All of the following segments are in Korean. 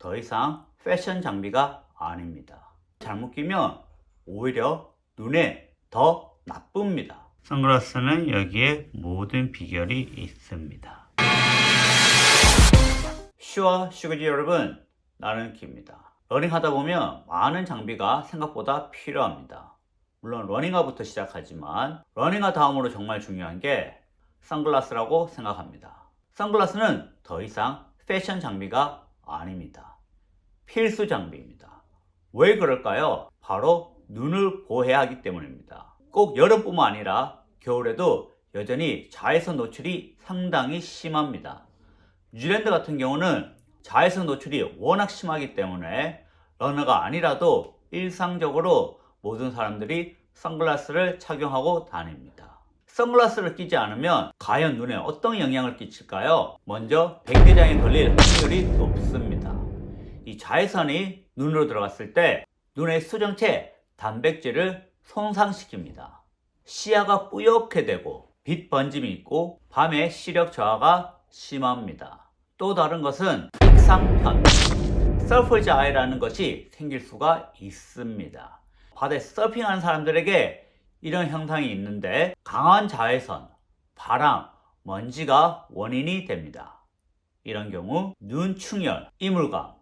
더 이상 패션 장비가 아닙니다. 잘못 끼면 오히려 눈에 더 나쁩니다. 선글라스는 여기에 모든 비결이 있습니다. 슈어 슈그지 여러분, 나는 키입니다. 러닝하다 보면 많은 장비가 생각보다 필요합니다. 물론 러닝화부터 시작하지만 러닝화 다음으로 정말 중요한 게 선글라스라고 생각합니다. 선글라스는 더 이상 패션 장비가 아닙니다. 필수 장비입니다. 왜 그럴까요? 바로 눈을 보호해야 하기 때문입니다. 꼭 여름뿐만 아니라 겨울에도 여전히 자외선 노출이 상당히 심합니다. 뉴질랜드 같은 경우는 자외선 노출이 워낙 심하기 때문에 러너가 아니라도 일상적으로 모든 사람들이 선글라스를 착용하고 다닙니다. 선글라스를 끼지 않으면 과연 눈에 어떤 영향을 끼칠까요? 먼저 백내장에 걸릴 확률이 높습니다. 이 자외선이 눈으로 들어갔을 때 눈의 수정체 단백질을 손상시킵니다. 시야가 뿌옇게 되고 빛 번짐이 있고 밤에 시력 저하가 심합니다. 또 다른 것은 색상편, 서퍼즈 아이라는 것이 생길 수가 있습니다. 바다에 서핑하는 사람들에게 이런 현상이 있는데 강한 자외선, 바람, 먼지가 원인이 됩니다. 이런 경우 눈 충혈, 이물감,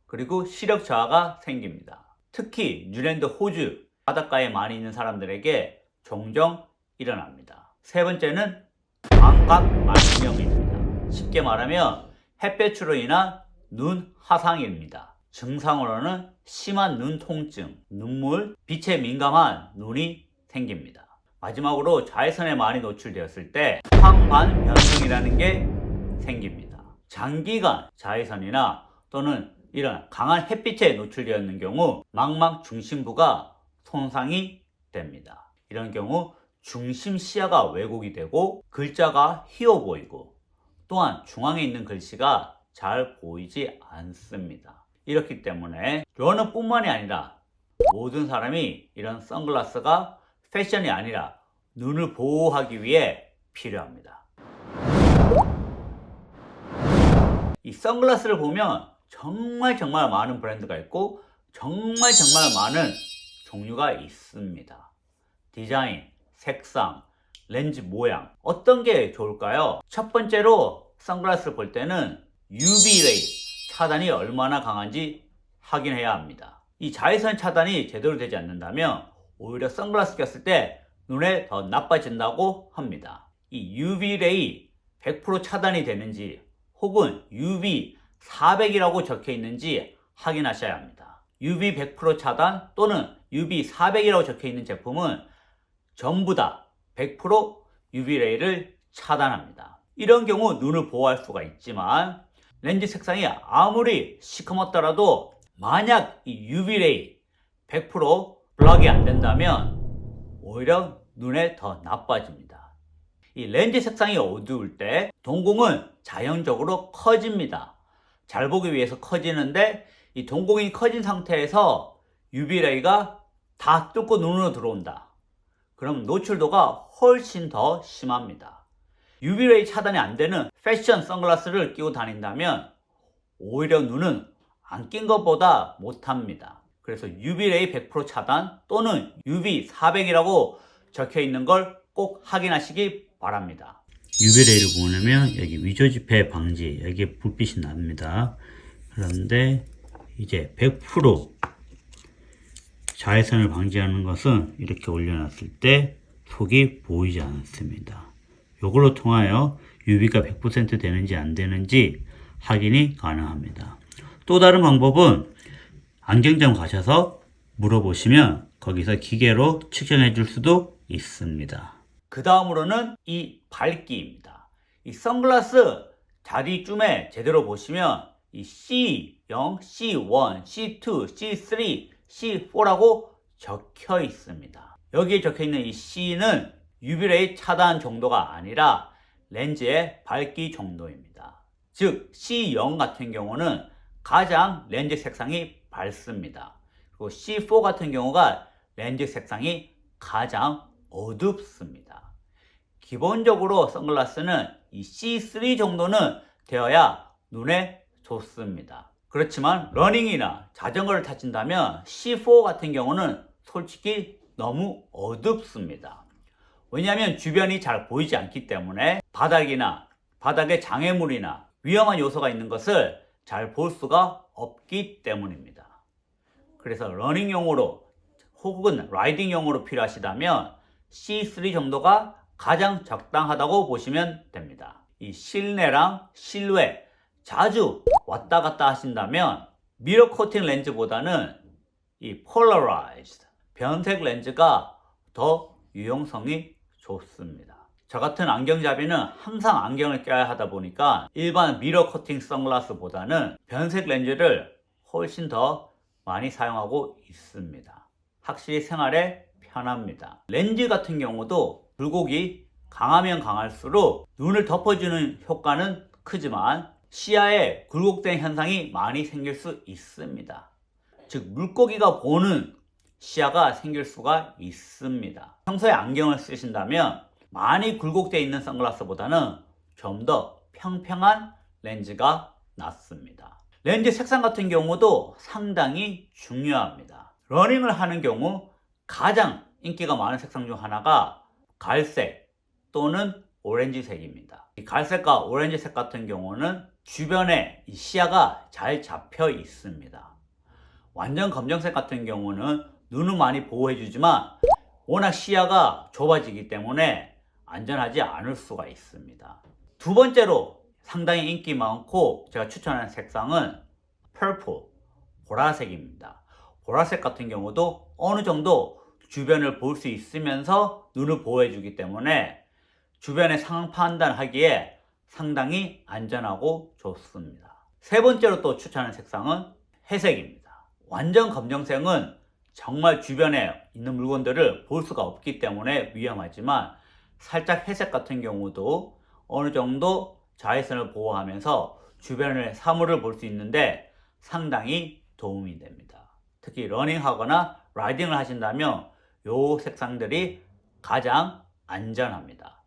그리고 시력 저하가 생깁니다. 특히 뉴질랜드, 호주 바닷가에 많이 있는 사람들에게 종종 일어납니다. 세 번째는 광각 만명입니다. 쉽게 말하면 햇볕으로 인한 눈 화상입니다. 증상으로는 심한 눈 통증, 눈물, 빛에 민감한 눈이 생깁니다. 마지막으로 자외선에 많이 노출되었을 때 황반 변성이라는 게 생깁니다. 장기간 자외선이나 또는 이런 강한 햇빛에 노출되어 있는 경우 망막 중심부가 손상이 됩니다. 이런 경우 중심 시야가 왜곡이 되고 글자가 휘어 보이고 또한 중앙에 있는 글씨가 잘 보이지 않습니다. 이렇기 때문에 러너뿐만이 아니라 모든 사람이 이런 선글라스가 패션이 아니라 눈을 보호하기 위해 필요합니다. 이 선글라스를 보면 정말 많은 브랜드가 있고 정말 많은 종류가 있습니다. 디자인, 색상, 렌즈 모양 어떤 게 좋을까요? 첫 번째로 선글라스를 볼 때는 UV레이 차단이 얼마나 강한지 확인해야 합니다. 이 자외선 차단이 제대로 되지 않는다면 오히려 선글라스 꼈을 때 눈에 더 나빠진다고 합니다. 이 UV레이 100% 차단이 되는지 혹은 UV 400이라고 적혀 있는지 확인하셔야 합니다. UV 100% 차단 또는 UV 400이라고 적혀 있는 제품은 전부 다 100% UV레이를 차단합니다. 이런 경우 눈을 보호할 수가 있지만 렌즈 색상이 아무리 시커멓더라도 만약 이 UV레이 100% 블럭이 안 된다면 오히려 눈에 더 나빠집니다. 이 렌즈 색상이 어두울 때 동공은 자연적으로 커집니다. 잘 보기 위해서 커지는데 이 동공이 커진 상태에서 UV레이가 다 뚫고 눈으로 들어온다. 그럼 노출도가 훨씬 더 심합니다. UV레이 차단이 안 되는 패션 선글라스를 끼고 다닌다면 오히려 눈은 안 낀 것보다 못합니다. 그래서 UV레이 100% 차단 또는 UV 400이라고 적혀 있는 걸 꼭 확인하시기 바랍니다. UV레이를 보내면 여기 위조지폐 방지, 여기에 불빛이 납니다. 그런데 이제 100% 자외선을 방지하는 것은 이렇게 올려놨을 때 속이 보이지 않습니다. 이걸로 통하여 UV가 100% 되는지 안 되는지 확인이 가능합니다. 또 다른 방법은 안경점 가셔서 물어보시면 거기서 기계로 측정해 줄 수도 있습니다. 그 다음으로는 이 밝기입니다. 이 선글라스 자리쯤에 제대로 보시면 이 C0, C1, C2, C3, C4라고 적혀 있습니다. 여기에 적혀 있는 이 C는 UV레이 차단 정도가 아니라 렌즈의 밝기 정도입니다. 즉 C0 같은 경우는 가장 렌즈 색상이 밝습니다. 그리고 C4 같은 경우가 렌즈 색상이 가장 어둡습니다. 기본적으로 선글라스는 이 C3 정도는 되어야 눈에 좋습니다. 그렇지만 러닝이나 자전거를 타신다면 C4 같은 경우는 솔직히 너무 어둡습니다. 왜냐하면 주변이 잘 보이지 않기 때문에 바닥에 장애물이나 위험한 요소가 있는 것을 잘 볼 수가 없기 때문입니다. 그래서 러닝용으로 혹은 라이딩용으로 필요하시다면 C3 정도가 가장 적당하다고 보시면 됩니다. 이 실내랑 실외 자주 왔다 갔다 하신다면 미러 코팅 렌즈보다는 이 폴라라이즈드 변색 렌즈가 더 유용성이 좋습니다. 저 같은 안경잡이는 항상 안경을 껴야 하다 보니까 일반 미러 코팅 선글라스보다는 변색 렌즈를 훨씬 더 많이 사용하고 있습니다. 확실히 생활에 편합니다. 렌즈 같은 경우도 굴곡이 강하면 강할수록 눈을 덮어주는 효과는 크지만 시야에 굴곡된 현상이 많이 생길 수 있습니다. 즉 물고기가 보는 시야가 생길 수가 있습니다. 평소에 안경을 쓰신다면 많이 굴곡되어 있는 선글라스보다는 좀 더 평평한 렌즈가 낫습니다. 렌즈 색상 같은 경우도 상당히 중요합니다. 러닝을 하는 경우 가장 인기가 많은 색상 중 하나가 갈색 또는 오렌지색입니다. 이 갈색과 오렌지색 같은 경우는 주변에 시야가 잘 잡혀 있습니다. 완전 검정색 같은 경우는 눈은 많이 보호해주지만 워낙 시야가 좁아지기 때문에 안전하지 않을 수가 있습니다. 두 번째로 상당히 인기 많고 제가 추천하는 색상은 purple, 보라색입니다. 보라색 같은 경우도 어느 정도 주변을 볼 수 있으면서 눈을 보호해주기 때문에 주변의 상황 판단하기에 상당히 안전하고 좋습니다. 세 번째로 또 추천하는 색상은 회색입니다. 완전 검정색은 정말 주변에 있는 물건들을 볼 수가 없기 때문에 위험하지만 살짝 회색 같은 경우도 어느 정도 자외선을 보호하면서 주변의 사물을 볼 수 있는데 상당히 도움이 됩니다. 특히 러닝하거나 라이딩을 하신다면 이 색상들이 가장 안전합니다.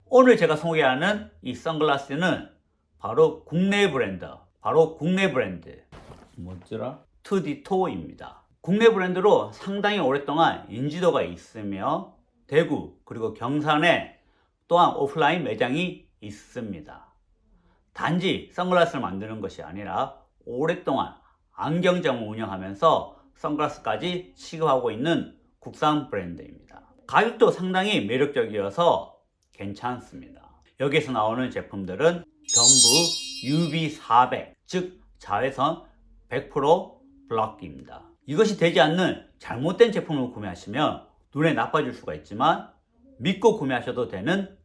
오늘 제가 소개하는 이 선글라스는 바로 국내 브랜드 뭐더라? 투디토입니다. 국내 브랜드로 상당히 오랫동안 인지도가 있으며 대구 그리고 경산에 또한 오프라인 매장이 있습니다. 단지 선글라스를 만드는 것이 아니라 오랫동안 안경점을 운영하면서 선글라스까지 취급하고 있는 국산 브랜드입니다. 가격도 상당히 매력적이어서 괜찮습니다. 여기서 나오는 제품들은 전부 UV400, 즉 자외선 100% 블럭입니다. 이것이 되지 않는 잘못된 제품을 구매하시면 눈에 나빠질 수가 있지만 믿고 구매하셔도 되는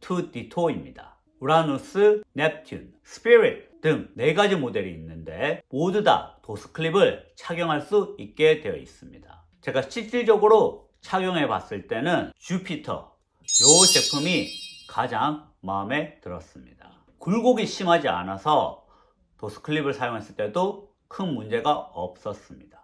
투디토입니다. 우라누스, 넵튠, 스피릿 등 4가지 모델이 있는데 모두 다 도스클립을 착용할 수 있게 되어 있습니다. 제가 실질적으로 착용해 봤을 때는 주피터 이 제품이 가장 마음에 들었습니다. 굴곡이 심하지 않아서 도스클립을 사용했을 때도 큰 문제가 없었습니다.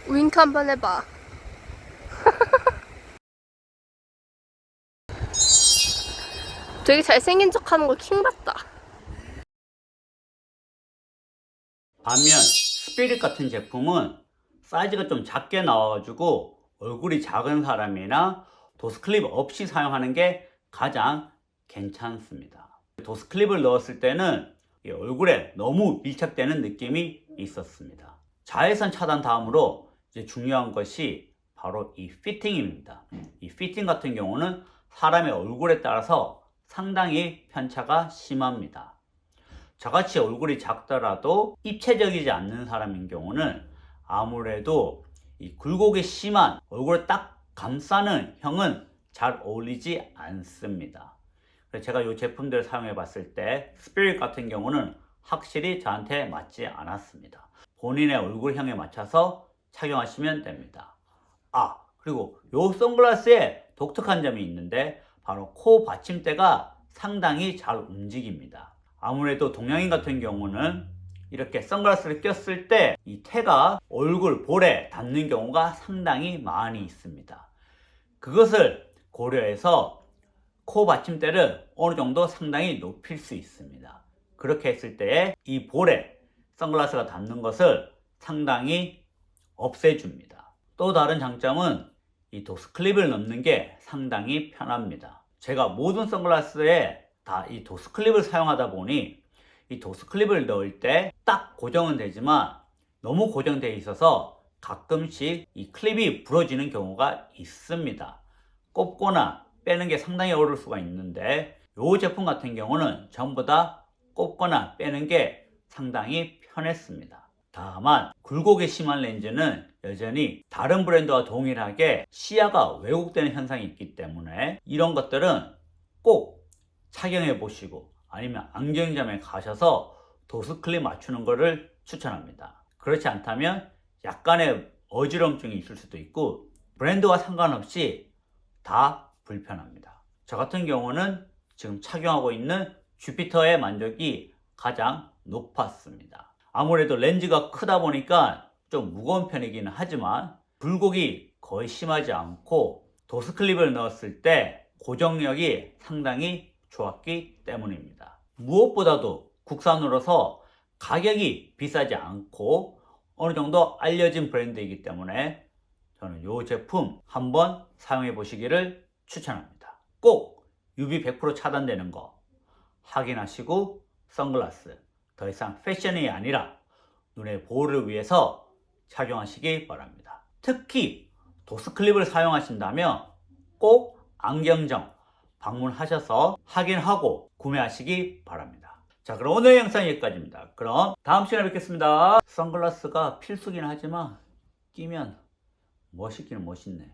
윙크 한번 해봐. 되게 잘생긴 척 하는 거 킹받다. 반면 스피릿 같은 제품은 사이즈가 좀 작게 나와가지고 얼굴이 작은 사람이나 도스클립 없이 사용하는 게 가장 괜찮습니다. 도스클립을 넣었을 때는 얼굴에 너무 밀착되는 느낌이 있었습니다. 자외선 차단 다음으로 이제 중요한 것이 바로 이 피팅입니다. 이 피팅 같은 경우는 사람의 얼굴에 따라서 상당히 편차가 심합니다. 저같이 얼굴이 작더라도 입체적이지 않는 사람인 경우는 아무래도 이 굴곡이 심한 얼굴을 딱 감싸는 형은 잘 어울리지 않습니다. 그래서 제가 이 제품들을 사용해 봤을 때 스피릿 같은 경우는 확실히 저한테 맞지 않았습니다. 본인의 얼굴형에 맞춰서 착용하시면 됩니다. 그리고 이 선글라스에 독특한 점이 있는데 바로 코 받침대가 상당히 잘 움직입니다. 아무래도 동양인 같은 경우는 이렇게 선글라스를 꼈을 때 이 태가 얼굴 볼에 닿는 경우가 상당히 많이 있습니다. 그것을 고려해서 코 받침대를 어느 정도 상당히 높일 수 있습니다. 그렇게 했을 때 이 볼에 선글라스가 닿는 것을 상당히 없애줍니다. 또 다른 장점은 이 도스 클립을 넣는 게 상당히 편합니다. 제가 모든 선글라스에 다 이 도스 클립을 사용하다 보니 이 도스 클립을 넣을 때 딱 고정은 되지만 너무 고정되어 있어서 가끔씩 이 클립이 부러지는 경우가 있습니다. 꼽거나 빼는 게 상당히 어려울 수가 있는데 이 제품 같은 경우는 전부 다 꼽거나 빼는 게 상당히 편했습니다. 다만 굴곡이 심한 렌즈는 여전히 다른 브랜드와 동일하게 시야가 왜곡되는 현상이 있기 때문에 이런 것들은 꼭 착용해 보시고 아니면 안경점에 가셔서 도스 클립 맞추는 것을 추천합니다. 그렇지 않다면 약간의 어지럼증이 있을 수도 있고 브랜드와 상관없이 다 불편합니다. 저 같은 경우는 지금 착용하고 있는 주피터의 만족이 가장 높았습니다. 아무래도 렌즈가 크다 보니까 좀 무거운 편이기는 하지만 굴곡이 거의 심하지 않고 도스 클립을 넣었을 때 고정력이 상당히 좋았기 때문입니다. 무엇보다도 국산으로서 가격이 비싸지 않고 어느 정도 알려진 브랜드이기 때문에 저는 이 제품 한번 사용해 보시기를 추천합니다. 꼭 UV 100% 차단되는 거 확인하시고 선글라스 더 이상 패션이 아니라 눈의 보호를 위해서 착용하시기 바랍니다. 특히 도스 클립을 사용하신다면 꼭 안경점 방문하셔서 확인하고 구매하시기 바랍니다. 자, 그럼 오늘 영상 여기까지입니다. 그럼 다음 시간에 뵙겠습니다. 선글라스가 필수긴 하지만 끼면 멋있기는 멋있네.